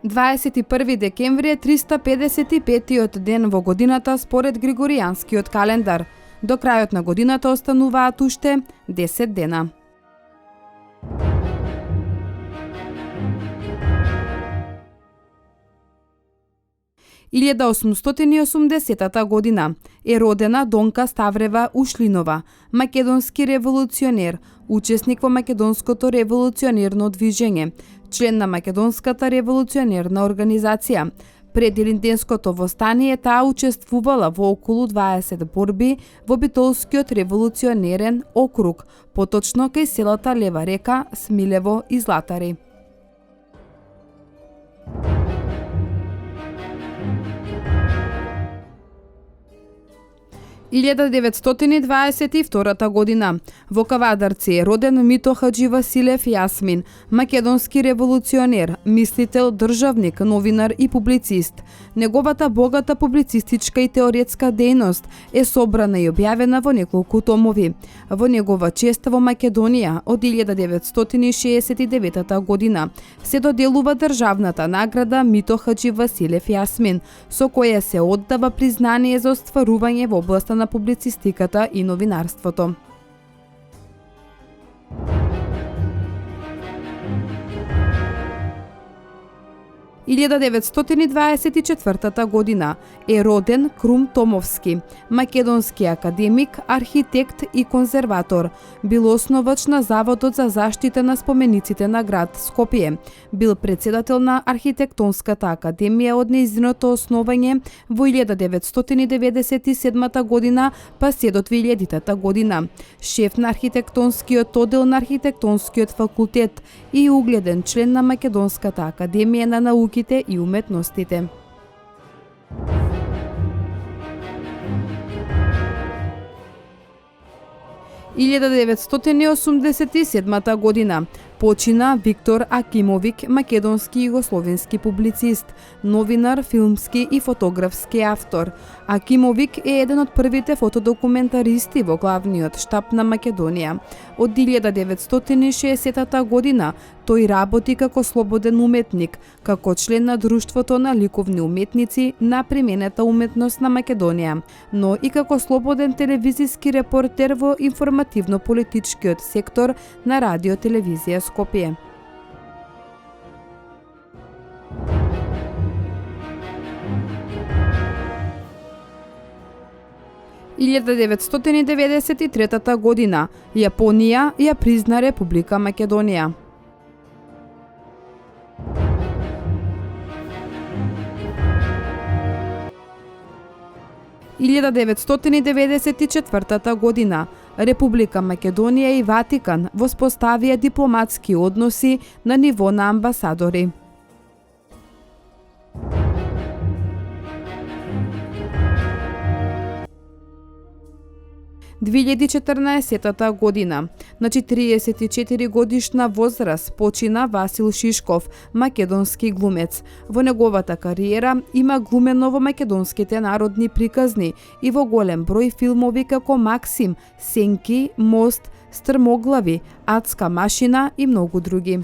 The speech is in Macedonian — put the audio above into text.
,21 декември е 355-тиот ден во годината според Григоријанскиот календар. До крајот на годината остануваат уште 10 дена. ,1880 година е родена Донка Ставрева Ушлинова, македонски револуционер, учесник во македонското револуционерно движење, член на македонската револуционерна организација. Пред Илинденското востание таа учествувала во околу 20 борби во Битолскиот револуционерен округ, поточно кај селата Лева река, Смилево и Златари. ,1922 година во Кавадарци е роден Мито Хаджи Василев Јасмин, македонски револуционер, мислител, државник, новинар и публицист. Неговата богата публицистичка и теоретска дејност е собрана и објавена во неколку томови. Во негова чест во Македонија од 1969 година се доделува државната награда Мито Хаджи Василев Јасмин, со која се оддава признание за остварување во областа на публицистиката и новинарството. ,1924 година е роден Крум Томовски, македонски академик, архитект и конзерватор. Бил основач на Заводот за заштита на спомениците на град Скопје. Бил председател на Архитектонската академија од нејзиното основање во 1997 година па се до 2000 година. Шеф на архитектонскиот оддел на архитектонскиот факултет и угледен член на Македонската академија на науките и уметностите. ,1987 година почина Виктор Акимовик, македонски и југословенски публицист, новинар, филмски и фотографски автор. Акимовик е еден од првите фотодокументаристи во главниот штаб на Македонија. Од 1960 година тој работи како слободен уметник, како член на Друштвото на ликовни уметници на применета уметност на Македонија, но и како слободен телевизиски репортер во информативно-политичкиот сектор на радио телевизија Скопје. ,1993 година Јапонија ја призна Република Македонија. ,1994 година Република Македонија и Ватикан воспоставија дипломатски односи на ниво на амбасадори. ,2014 година на 44 годишна возраст почина Васил Шишков, македонски глумец. Во неговата кариера има глумено во македонските народни приказни и во голем број филмови како Максим, Сенки, Мост, Стрмоглави, Адска машина и многу други.